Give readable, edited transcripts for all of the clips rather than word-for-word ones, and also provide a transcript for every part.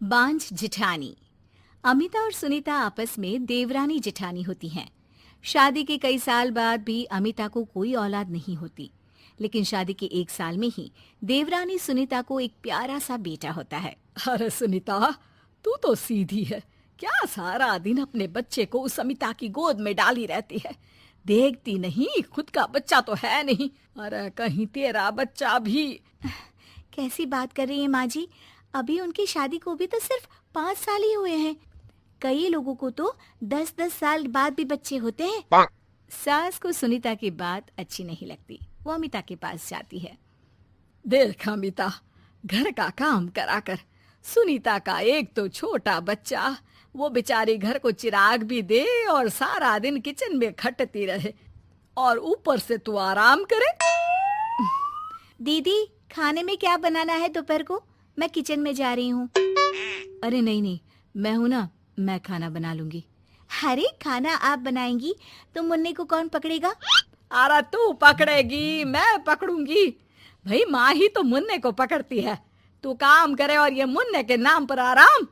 बांझ जिठानी। अमिता और सुनीता आपस में देवरानी जिठानी होती हैं। शादी के कई साल बाद भी अमिता को कोई औलाद नहीं होती, लेकिन शादी के 1 साल में ही देवरानी सुनीता को एक प्यारा सा बेटा होता है। अरे सुनीता, तू तो सीधी है। क्या सारा दिन अपने बच्चे को उस अमिता की गोद में डाली रहती है? देखती नहीं, खुद का बच्चा तो है नहीं। अरे कहीं तेरा बच्चा भी। कैसी बात कर रही है माँ जी? अभी उनकी शादी को भी तो सिर्फ 5 साल ही हुए हैं। कई लोगों को तो 10-10 साल बाद भी बच्चे होते हैं। सास को सुनीता की बात अच्छी नहीं लगती। वो अमिता के पास जाती है। देख अमिता, घर का काम करा कर। सुनीता का एक तो छोटा बच्चा, वो बेचारी घर को चिराग भी दे और सारा दिन किचन में खटती रहे, और ऊपर से तू आराम करे। दीदी, खाने में क्या बनाना है दोपहर को? मैं किचन में जा रही हूँ। अरे नहीं नहीं, मैं हूँ ना, मैं खाना बना लूंगी। अरे खाना आप बनाएंगी तो मुन्ने को कौन पकड़ेगा? अरे तू पकड़ेगी, मैं पकड़ूंगी। भाई माँ ही तो मुन्ने को पकड़ती है। तू काम करे और ये मुन्ने के नाम पर आराम।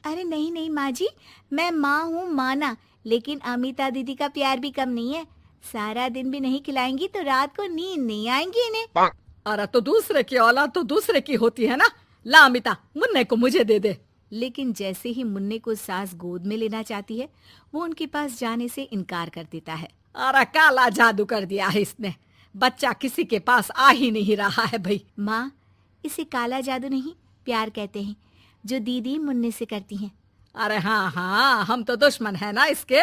अरे नहीं नहीं माँ जी, मैं माँ हूँ माना, लेकिन अमिता दीदी का प्यार भी कम नहीं है। सारा दिन भी नहीं खिलाएंगी तो रात को नींद नहीं आएंगी इन्हें। अरे तो दूसरे की औलाद तो दूसरे की होती है ना। ला अमिता, मुन्ने को मुझे दे दे। लेकिन जैसे ही मुन्ने को सास गोद में लेना चाहती है, वो उनके पास जाने से इनकार कर देता है। अरे काला जादू कर दिया है इसने। बच्चा किसी के पास आ ही नहीं रहा है भाई। माँ, इसे काला जादू नहीं, प्यार कहते हैं, जो दीदी मुन्ने से करती हैं। अरे हाँ हाँ, हम तो दुश्मन है ना इसके,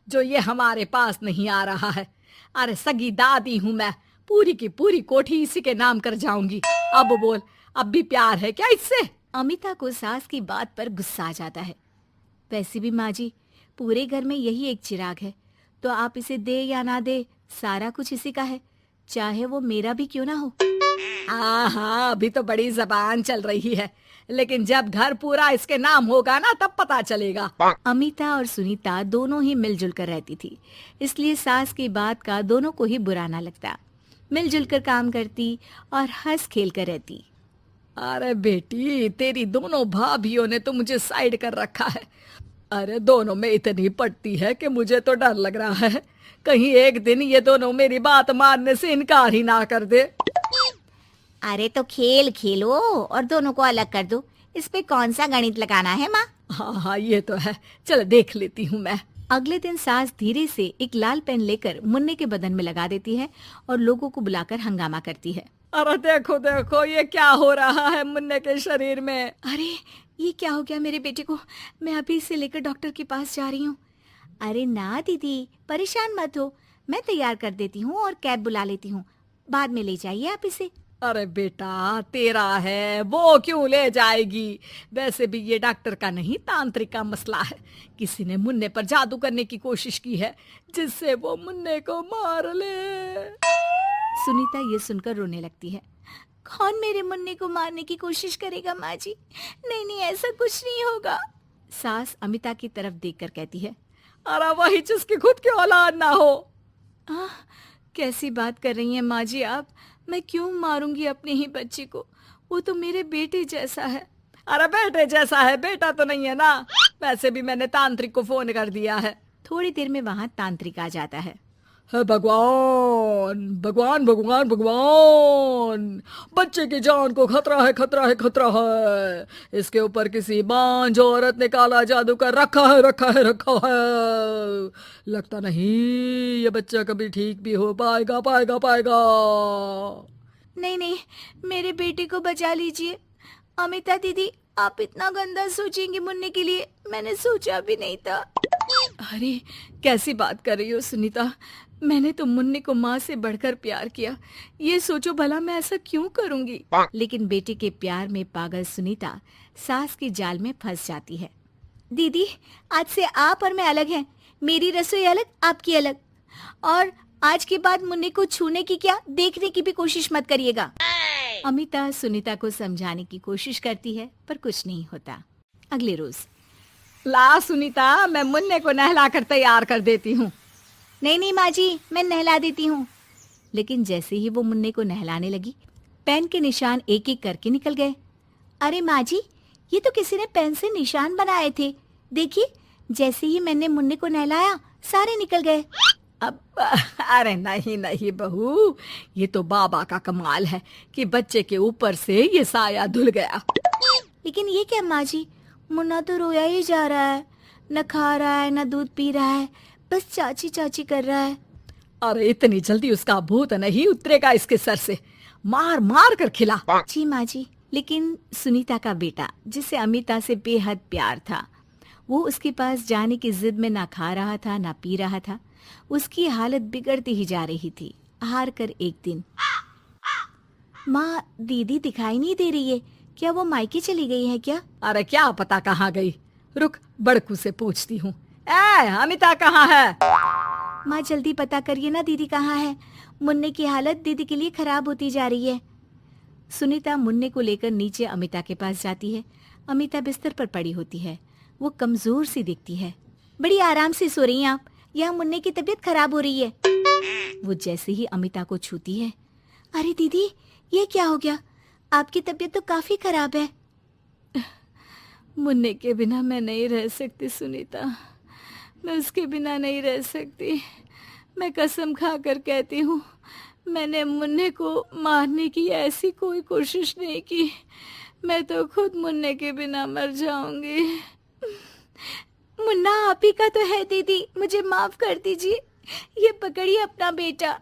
जो ये हमारे पास नहीं आ रहा है। अरे सगी दादी हूँ मैं, पूरी की पूरी कोठी इसी के नाम कर जाऊंगी। अब बोल, अब भी प्यार है क्या इससे? अमिता को सास की बात पर गुस्सा आ जाता है। वैसे भी माँ जी, पूरे घर में यही एक चिराग है, तो आप इसे दे या ना दे, सारा कुछ इसी का है, चाहे वो मेरा भी क्यों ना हो। हाँ, अभी तो बड़ी जबान चल रही है, लेकिन जब घर पूरा इसके नाम होगा ना, तब पता चलेगा। अमिता और सुनीता दोनों ही मिलजुल कर रहती थी, इसलिए सास की बात का दोनों को ही बुरा ना लगता। मिलजुल कर काम करती और हंस खेल कर रहती। अरे बेटी, तेरी दोनों भाभियों ने तो मुझे साइड कर रखा है। अरे दोनों में इतनी पड़ती है कि मुझे तो डर लग रहा है, कहीं एक दिन ये दोनों मेरी बात मानने से इनकार ही ना कर दे। अरे तो खेल खेलो और दोनों को अलग कर दो, इस पे कौन सा गणित लगाना है माँ? हाँ हाँ, ये तो है, चल देख लेती हूँ मैं। अगले दिन सास धीरे से एक लाल पेन लेकर मुन्ने के बदन में लगा देती है और लोगों को बुलाकर हंगामा करती है। अरे देखो देखो, ये क्या हो रहा है मुन्ने के शरीर में? अरे ये क्या हो गया मेरे बेटे को? मैं अभी इसे लेकर डॉक्टर के पास जा रही हूँ। अरे ना दीदी, परेशान मत हो, मैं तैयार कर देती हूँ और कैब बुला लेती हूँ, बाद में ले जाइए आप इसे। अरे बेटा, तेरा है, वो क्यों ले जाएगी? वैसे भी ये डॉक्टर का नहीं, तांत्रिक का मसला है। किसी ने मुन्ने पर जादू करने की कोशिश की है, जिससे वो मुन्ने को मार ले। सुनीता ये सुनकर रोने लगती है। कौन मेरे मुन्ने को मारने की कोशिश करेगा माँ जी? नहीं नहीं, ऐसा कुछ नहीं होगा। सास अमिता की तरफ देखकर कहती है। अरे वही जिसकी खुद की औलाद ना हो। कैसी बात कर रही हैं माँ जी आप? मैं क्यों मारूंगी अपने ही बच्चे को? वो तो मेरे बेटे जैसा है। अरे बेटे जैसा है, बेटा तो नहीं है ना। वैसे भी मैंने तांत्रिक को फोन कर दिया है। थोड़ी देर में वहाँ तांत्रिक आ जाता है। भगवान भगवान भगवान भगवान, बच्चे की जान को खतरा है, खतरा है, खतरा है। इसके ऊपर किसी बांझ औरत ने काला जादू कर रखा है, रखा है, रखा है। लगता नहीं ये बच्चा कभी ठीक भी हो पाएगा, पाएगा, पाएगा। नहीं नहीं, मेरे बेटे को बचा लीजिए। अमिता दीदी, आप इतना गंदा सोचेंगे मुन्ने के लिए, मैंने सोचा भी नहीं था। अरे कैसी बात कर रही हो सुनीता? मैंने तो मुन्ने को माँ से बढ़कर प्यार किया, ये सोचो भला मैं ऐसा क्यों करूंगी? लेकिन बेटे के प्यार में पागल सुनीता सास की जाल में फंस जाती है। दीदी, आज से आप और मैं अलग हैं, मेरी रसोई अलग, आपकी अलग, और आज के बाद मुन्ने को छूने की क्या, देखने की भी कोशिश मत करिएगा। अमिता सुनीता को समझाने की कोशिश करती है, पर कुछ नहीं होता। अगले रोज। ला सुनीता, मैं मुन्ने को नहला कर तैयार कर देती हूँ। नहीं नहीं माँ जी, मैं नहला देती हूँ। लेकिन जैसे ही वो मुन्ने को नहलाने लगी, पेन के निशान एक एक करके निकल गए। अरे माँ जी, ये तो किसी ने पेन से निशान बनाए थे। देखिए, जैसे ही मैंने मुन्ने को नहलाया सारे निकल गए। अब अरे नहीं नहीं बहू, ये तो बाबा का कमाल है कि बच्चे के ऊपर से ये साया धुल गया। लेकिन ये क्या माँ जी, मुन्ना तो रोया ही जा रहा है, न खा रहा है न दूध पी रहा है, बस चाची चाची कर रहा है। अरे इतनी जल्दी उसका भूत नहीं उतरेगा इसके सर से, मार मार कर खिला। जी माँ जी। लेकिन सुनीता का बेटा, जिसे अमिता से बेहद प्यार था, वो उसके पास जाने की जिद में ना खा रहा था ना पी रहा था। उसकी हालत बिगड़ती ही जा रही थी। हार कर एक दिन, माँ दीदी दिखाई नहीं दे रही है, क्या वो मायके चली गई है क्या? अरे क्या पता कहाँ गई, रुक बड़कू से पूछती हूँ। ए अमिता कहाँ है? माँ जल्दी पता करिए ना, दीदी कहाँ है? मुन्ने की हालत दीदी के लिए खराब होती जा रही है। सुनीता मुन्ने को लेकर नीचे अमिता के पास जाती है। अमिता बिस्तर पर पड़ी होती है। वो कमजोर सी दिखती है। बड़ी आराम से सो रही हैं आप, यहाँ मुन्ने की तबीयत खराब हो रही है। वो जैसे ही अमिता को छूती है, अरे दीदी ये क्या हो गया? आपकी तबीयत तो काफी खराब है। मुन्ने के बिना मैं नहीं रह सकती सुनीता, मैं उसके बिना नहीं रह सकती। मैं कसम खा कर कहती हूँ, मैंने मुन्ने को मारने की ऐसी कोई कोशिश नहीं की। मैं तो खुद मुन्ने के बिना मर जाऊंगी। मुन्ना आप ही का तो है दीदी, मुझे माफ कर दीजिए। ये पकड़िए अपना बेटा,